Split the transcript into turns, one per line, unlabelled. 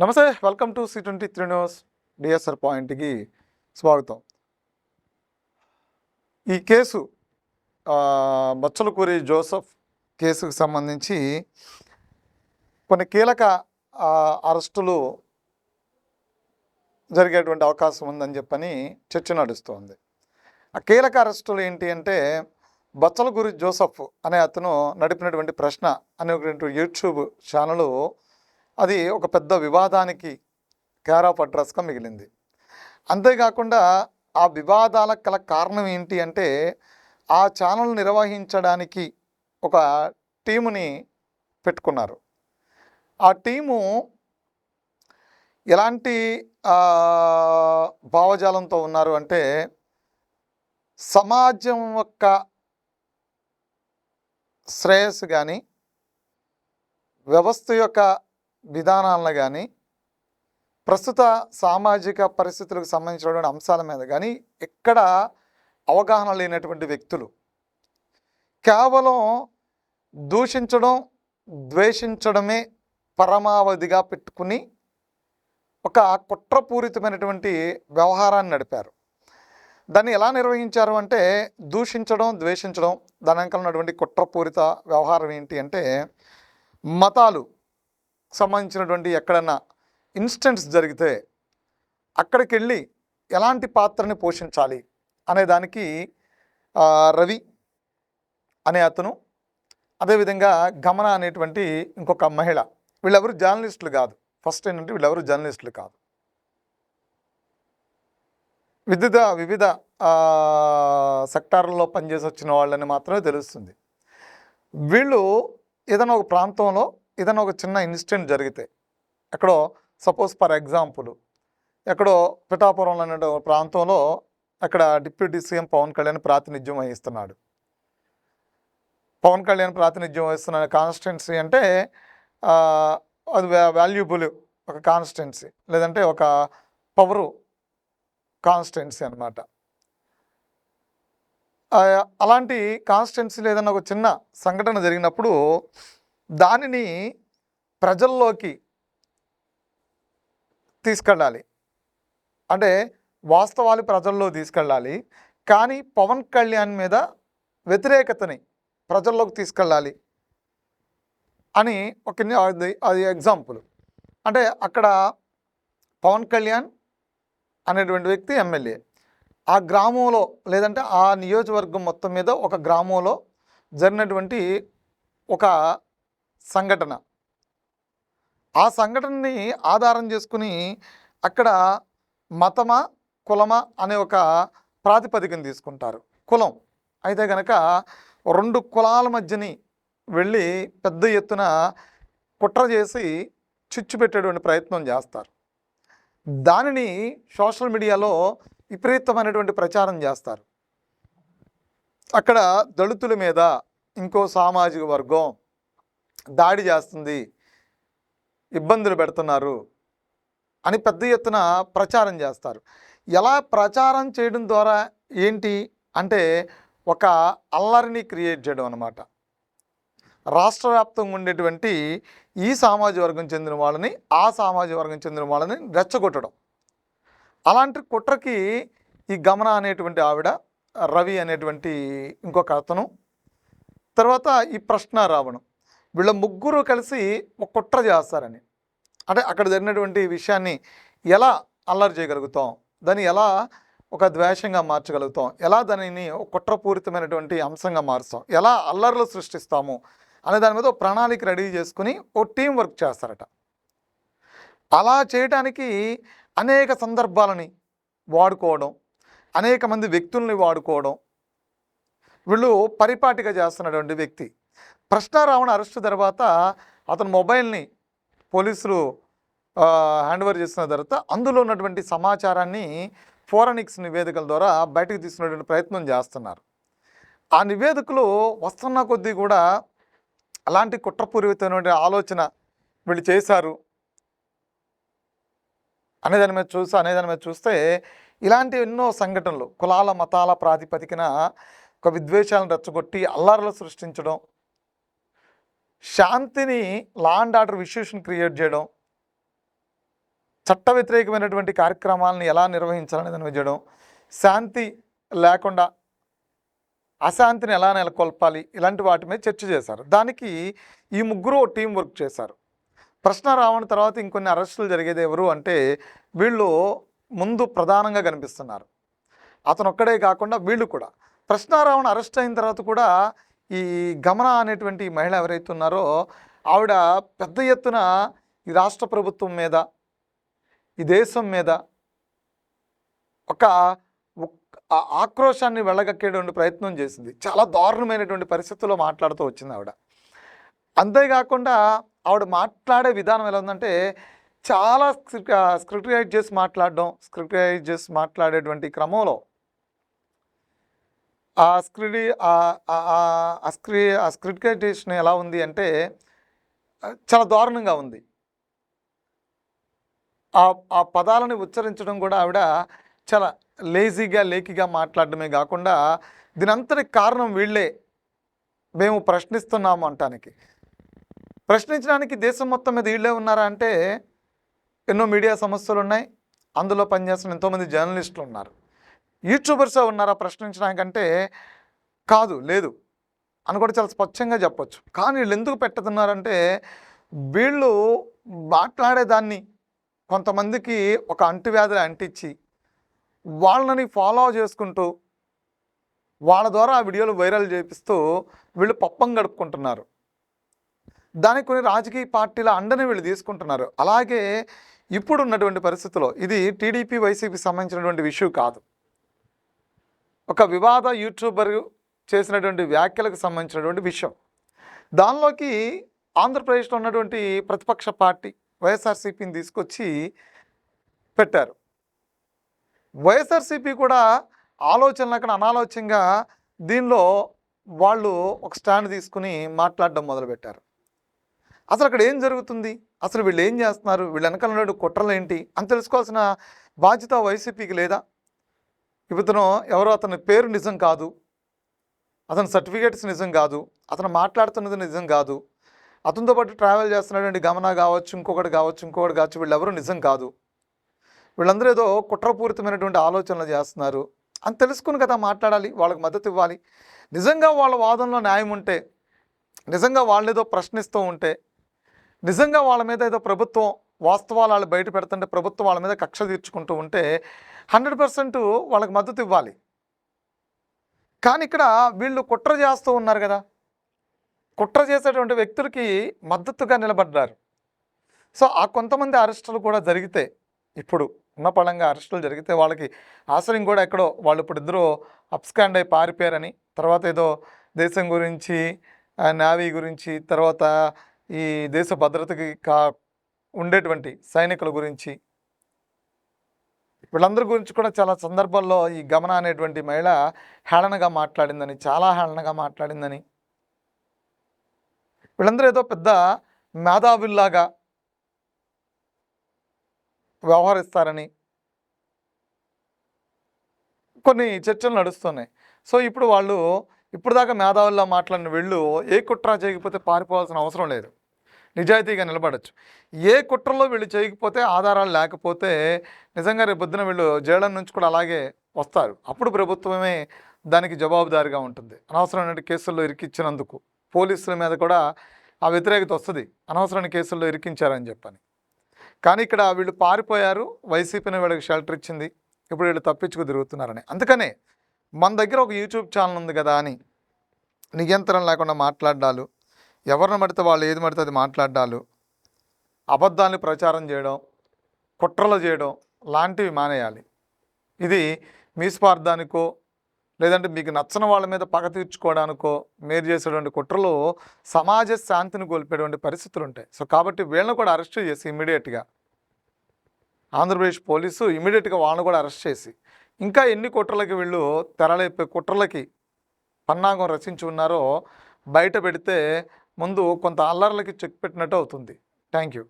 నమస్తే, welcome to C23 news. DSR పాయింట్కి స్వాగతం. ఈ కేసు బచ్చలకూరి జోసెఫ్ కేసుకు సంబంధించి కొన్ని కీలక అరెస్టులు జరిగేటువంటి అవకాశం ఉందని చెప్పని చర్చ నడుస్తోంది. ఆ కీలక అరెస్టులు ఏంటి అంటే, బచ్చలకూరి జోసెఫ్ అనే అతను నడిపినటువంటి ప్రశ్న అనే యూట్యూబ్ ఛానలు అది ఒక పెద్ద వివాదానికి కేర్ ఆఫ్ అడ్రస్గా మిగిలింది. అంతేకాకుండా ఆ వివాదాలకు గల కారణం ఏంటి అంటే, ఆ ఛానల్ నిర్వహించడానికి ఒక టీముని పెట్టుకున్నారు. ఆ టీము ఎలాంటి భావజాలంతో ఉన్నారు అంటే, సమాజం యొక్క శ్రేయస్సు కానీ, వ్యవస్థ యొక్క విధానాలను కానీ, ప్రస్తుత సామాజిక పరిస్థితులకు సంబంధించినటువంటి అంశాల మీద కానీ ఎక్కడ అవగాహన లేనటువంటి వ్యక్తులు కేవలం దూషించడం, ద్వేషించడమే పరమావధిగా పెట్టుకుని ఒక కుట్రపూరితమైనటువంటి వ్యవహారాన్ని నడిపారు. దాన్ని ఎలా నిర్వహించారు అంటే, దూషించడం, ద్వేషించడం, దాని వెనకాల ఉన్నటువంటి కుట్రపూరిత వ్యవహారం ఏంటి అంటే, మతాలు సంబంధించినటువంటి ఎక్కడన్నా ఇన్సిడెంట్స్ జరిగితే అక్కడికి వెళ్ళి ఎలాంటి పాత్రని పోషించాలి అనే దానికి రవి అనే అతను, అదేవిధంగా గమన అనేటువంటి ఇంకొక మహిళ, వీళ్ళెవరు జర్నలిస్టులు కాదు. ఫస్ట్ ఏంటంటే, వీళ్ళెవరు జర్నలిస్టులు కాదు, వివిధ సెక్టార్లలో పనిచేసి వచ్చిన వాళ్ళని మాత్రమే తెలుస్తుంది. వీళ్ళు ఏదైనా ఒక ప్రాంతంలో ఏదైనా ఒక చిన్న ఇన్సిడెంట్ జరిగితే, ఎక్కడో సపోజ్ ఫర్ ఎగ్జాంపుల్ ఎక్కడో పిఠాపురంలో అనే ప్రాంతంలో అక్కడ డిప్యూటీ సీఎం పవన్ కళ్యాణ్ ప్రాతినిధ్యం వహిస్తున్నాడు. పవన్ కళ్యాణ్ ప్రాతినిధ్యం వహిస్తున్న కాన్స్టిట్యున్సీ అంటే అది వాల్యుబుల్ ఒక కాన్స్టిట్యున్సీ, లేదంటే ఒక పవరు కాన్స్టిట్యున్సీ అన్నమాట. అలాంటి కాన్స్టిట్యున్సీలో ఏదైనా ఒక చిన్న సంఘటన జరిగినప్పుడు దానిని ప్రజల్లోకి తీసుకెళ్ళాలి, అంటే వాస్తవాలు ప్రజల్లో తీసుకెళ్ళాలి. కానీ పవన్ కళ్యాణ్ మీద వ్యతిరేకతని ప్రజల్లోకి తీసుకెళ్ళాలి అని ఒక అది ఎగ్జాంపుల్. అంటే అక్కడ పవన్ కళ్యాణ్ అనేటువంటి వ్యక్తి ఎమ్మెల్యే, ఆ గ్రామంలో లేదంటే ఆ నియోజకవర్గం మొత్తం మీద ఒక గ్రామంలో జరిగినటువంటి ఒక సంఘటన, ఆ సంఘటనని ఆధారం చేసుకుని అక్కడ మతమా కులమా అనే ఒక ప్రాతిపదికను తీసుకుంటారు. కులం అయితే కనుక రెండు కులాల మధ్యని వెళ్ళి పెద్ద ఎత్తున కుట్ర చేసి చిచ్చు పెట్టేటువంటి ప్రయత్నం చేస్తారు. దానిని సోషల్ మీడియాలో విపరీతమైనటువంటి ప్రచారం చేస్తారు. అక్కడ దళితుల మీద ఇంకో సామాజిక వర్గం దాడి చేస్తుంది, ఇబ్బందులు పెడుతున్నారు అని పెద్ద ఎత్తున ప్రచారం చేస్తారు. ఎలా ప్రచారం చేయడం ద్వారా ఏంటి అంటే, ఒక అల్లరిని క్రియేట్ చేయడం అన్నమాట. రాష్ట్ర వ్యాప్తంగా ఉండేటువంటి ఈ సామాజిక వర్గం చెందిన వాళ్ళని, ఆ సామాజిక వర్గం చెందిన వాళ్ళని రెచ్చగొట్టడం. అలాంటి కుట్రకి ఈ గమన అనేటువంటి ఆవిడ, రవి అనేటువంటి ఇంకొక అతను, తర్వాత ఈ ప్రశ్న రావణం, వీళ్ళ ముగ్గురు కలిసి ఒక కుట్ర చేస్తారని. అంటే అక్కడ జరిగినటువంటి విషయాన్ని ఎలా అల్లరి చేయగలుగుతాం, దాన్ని ఎలా ఒక ద్వేషంగా మార్చగలుగుతాం, ఎలా దానిని ఒక కుట్రపూరితమైనటువంటి అంశంగా మారుస్తాం, ఎలా అల్లర్లు సృష్టిస్తాము అనే దాని మీద ఒక ప్రణాళిక రెడీ చేసుకుని ఒక టీం వర్క్ చేస్తారట. అలా చేయడానికి అనేక సందర్భాలని వాడుకోవడం, అనేక మంది వ్యక్తుల్ని వాడుకోవడం, వీళ్ళు పరిపాటిగా చేస్తున్నటువంటి వ్యక్తి. ప్రశ్నారావణ అరెస్టు తర్వాత అతని మొబైల్ని పోలీసులు హ్యాండ్ ఓవర్ చేసిన తర్వాత అందులో ఉన్నటువంటి సమాచారాన్ని ఫోరెనిక్స్ నివేదికల ద్వారా బయటకు తీసుకునేటువంటి ప్రయత్నం చేస్తున్నారు. ఆ నివేదికలు వస్తున్న కొద్దీ కూడా అలాంటి కుట్రపూరితమైనటువంటి ఆలోచన వీళ్ళు చేశారు అనేదాని మీద చూస్తే ఇలాంటి ఎన్నో సంఘటనలు కులాల మతాల ప్రాతిపదికన ఒక విద్వేషాలను రెచ్చగొట్టి అల్లర్లు సృష్టించడం, శాంతిని లా అండ్ ఆర్డర్ ఇష్యూస్ని క్రియేట్ చేయడం, చట్ట వ్యతిరేకమైనటువంటి కార్యక్రమాలను ఎలా నిర్వహించాలని దాన్ని చేయడం, శాంతి లేకుండా అశాంతిని ఎలా నెలకొల్పాలి, ఇలాంటి వాటి మీద చర్చ చేశారు. దానికి ఈ ముగ్గురు టీం వర్క్ చేశారు. ప్రశ్న రావణ తర్వాత ఇంకొన్ని అరెస్టులు జరిగేది ఎవరు అంటే వీళ్ళు ముందు ప్రధానంగా కనిపిస్తున్నారు. అతను ఒక్కడే కాకుండా వీళ్ళు కూడా. ప్రశ్న రావణ అరెస్ట్ అయిన తర్వాత కూడా ఈ గమన అనేటువంటి మహిళ ఎవరైతే ఉన్నారో ఆవిడ పెద్ద ఎత్తున ఈ రాష్ట్ర ప్రభుత్వం మీద, ఈ దేశం మీద ఒక ఆక్రోశాన్ని వెళ్ళగక్కేటువంటి ప్రయత్నం చేసింది. చాలా దారుణమైనటువంటి పరిస్థితుల్లో మాట్లాడుతూ వచ్చింది ఆవిడ. అంతేకాకుండా ఆవిడ మాట్లాడే విధానం ఎలా ఉందంటే చాలా స్క్రిప్టైజ్ చేసి మాట్లాడేటువంటి క్రమంలో ఆ స్క్రిప్టైజేషన్ ఎలా ఉంది అంటే చాలా దారుణంగా ఉంది. ఆ పదాలను ఉచ్చరించడం కూడా ఆవిడ చాలా లేకిగా మాట్లాడడమే కాకుండా దీనంతటి కారణం వీళ్ళే, మేము ప్రశ్నిస్తున్నాము అంటానికి. ప్రశ్నించడానికి దేశం మొత్తం మీద వీళ్ళే ఉన్నారా అంటే ఎన్నో మీడియా సంస్థలు ఉన్నాయి, అందులో పనిచేస్తున్న ఎంతోమంది జర్నలిస్టులు ఉన్నారు. యూట్యూబర్సే ఉన్నారా ప్రశ్నించడానికంటే లేదు అని కూడా చాలా స్పష్టంగా చెప్పొచ్చు. కానీ వీళ్ళు ఎందుకు పెట్టతున్నారంటే వీళ్ళు మాట్లాడేదాన్ని కొంతమందికి ఒక అంటువ్యాధి అంటించి వాళ్ళని ఫాలో చేసుకుంటూ వాళ్ళ ద్వారా ఆ వీడియోలు వైరల్ చేపిస్తూ వీళ్ళు పప్పం గడుపుకుంటున్నారు. దానికి కొన్ని రాజకీయ పార్టీల అండని వీళ్ళు తీసుకుంటున్నారు. అలాగే ఇప్పుడు ఉన్నటువంటి పరిస్థితుల్లో ఇది టీడీపీ వైసీపీ సంబంధించినటువంటి ఇష్యూ కాదు. ఒక వివాద యూట్యూబర్ చేసినటువంటి వ్యాఖ్యలకు సంబంధించినటువంటి విషయం. దానిలోకి ఆంధ్రప్రదేశ్లో ఉన్నటువంటి ప్రతిపక్ష పార్టీ వైఎస్ఆర్సీపీని తీసుకొచ్చి పెట్టారు. వైఎస్ఆర్సీపీ కూడా ఆలోచనలు అనాలోచనగా దీనిలో వాళ్ళు ఒక స్టాండ్ తీసుకుని మాట్లాడడం మొదలుపెట్టారు. అసలు అక్కడ ఏం జరుగుతుంది, అసలు వీళ్ళు ఏం చేస్తున్నారు, వీళ్ళ వెనకాల ఉన్న కుట్రలు ఏంటి అని తెలుసుకోవాల్సిన బాధ్యత వైసీపీకి లేదా? ఇతను ఎవరో, అతని పేరు నిజం కాదు, అతని సర్టిఫికేట్స్ నిజం కాదు, అతను మాట్లాడుతున్నది నిజం కాదు, అతనితో పాటు ట్రావెల్ చేస్తున్నటువంటి గమన కావచ్చు, ఇంకొకటి కావచ్చు, వీళ్ళెవరూ నిజం కాదు, వీళ్ళందరూ ఏదో కుట్రపూరితమైనటువంటి ఆలోచనలు చేస్తున్నారు అని తెలుసుకుని కదా మాట్లాడాలి, వాళ్ళకి మద్దతు ఇవ్వాలి. నిజంగా వాళ్ళ వాదనలో న్యాయం ఉంటే, నిజంగా వాళ్ళేదో ప్రశ్నిస్తూ ఉంటే, నిజంగా వాళ్ళ మీద ఏదో ప్రభుత్వం వాస్తవాలు వాళ్ళు బయట పెడుతుంటే ప్రభుత్వం వాళ్ళ మీద కక్ష తీర్చుకుంటూ ఉంటే 100% వాళ్ళకి మద్దతు ఇవ్వాలి. కానీ ఇక్కడ వీళ్ళు కుట్ర చేస్తూ ఉన్నారు కదా, కుట్ర చేసేటువంటి వ్యక్తులకి మద్దతుగా నిలబడ్డారు. సో ఆ కొంతమంది అరెస్టులు కూడా జరిగితే, ఇప్పుడు ఉన్న పళంగా అరెస్టులు జరిగితే వాళ్ళకి ఆశ్రయం కూడా ఎక్కడో, వాళ్ళు ఇప్పుడు ఇద్దరు అప్స్కాండ్ అయి పారిపోయారని, తర్వాత ఏదో దేశం గురించి, నేవీ గురించి, తర్వాత ఈ దేశ భద్రతకి ఉండేటువంటి సైనికుల గురించి, వీళ్ళందరి గురించి కూడా చాలా సందర్భాల్లో ఈ గమన అనేటువంటి మహిళ హేళనగా మాట్లాడిందని, చాలా హేళనగా మాట్లాడిందని, వీళ్ళందరూ ఏదో పెద్ద మేధావుల్లాగా వ్యవహరిస్తారని కొన్ని చర్చలు నడుస్తున్నాయి. సో ఇప్పుడు వాళ్ళు ఇప్పుడు దాకా మేధావుల్లో మాట్లాడిన వీళ్ళు ఏ కుట్ర చేయకపోతే పారిపోవాల్సిన అవసరం లేదు, నిజాయితీగా నిలబడచ్చు. ఏ కుట్రలో వీళ్ళు చేయకపోతే, ఆధారాలు లేకపోతే నిజంగా రేపు పొద్దున వీళ్ళు జైళ్ళ నుంచి కూడా అలాగే వస్తారు. అప్పుడు ప్రభుత్వమే దానికి జవాబుదారిగా ఉంటుంది. అనవసరమైన కేసుల్లో ఇరికించినందుకు పోలీసుల మీద కూడా ఆ వ్యతిరేకత వస్తుంది, అనవసరమైన కేసుల్లో ఇరికించారని చెప్పని. కానీ ఇక్కడ వీళ్ళు పారిపోయారు, వైసీపీని వీళ్ళకి షెల్టర్ ఇచ్చింది, ఇప్పుడు వీళ్ళు తప్పించుకు తిరుగుతున్నారని. అందుకనే మన దగ్గర ఒక యూట్యూబ్ ఛానల్ ఉంది కదా అని నియంత్రణ లేకుండా మాట్లాడాలు, ఎవరిని పడితే వాళ్ళు ఏది పడితే అది మాట్లాడాలు, అబద్ధాన్ని ప్రచారం చేయడం, కుట్రలు చేయడం లాంటివి మానేయాలి. ఇది మీ స్వార్థానికో లేదంటే మీకు నచ్చని వాళ్ళ మీద పగ తీర్చుకోవడానికో మీరు చేసేటువంటి కుట్రలు సమాజ శాంతిని కోల్పోయేటువంటి పరిస్థితులు ఉంటాయి. సో కాబట్టి వీళ్ళని కూడా అరెస్ట్ చేసి ఇమ్మీడియట్గా ఆంధ్రప్రదేశ్ పోలీసు ఇమ్మీడియట్గా వాళ్ళని కూడా అరెస్ట్ చేసి, ఇంకా ఎన్ని కుట్రలకి వీళ్ళు తెరలేపే కుట్రలకి పన్నాగం రచించి ఉన్నారో బయట పెడితే ముందు కొంత అల్లర్లకి చెక్ పెట్టినట్టు అవుతుంది. Thank you.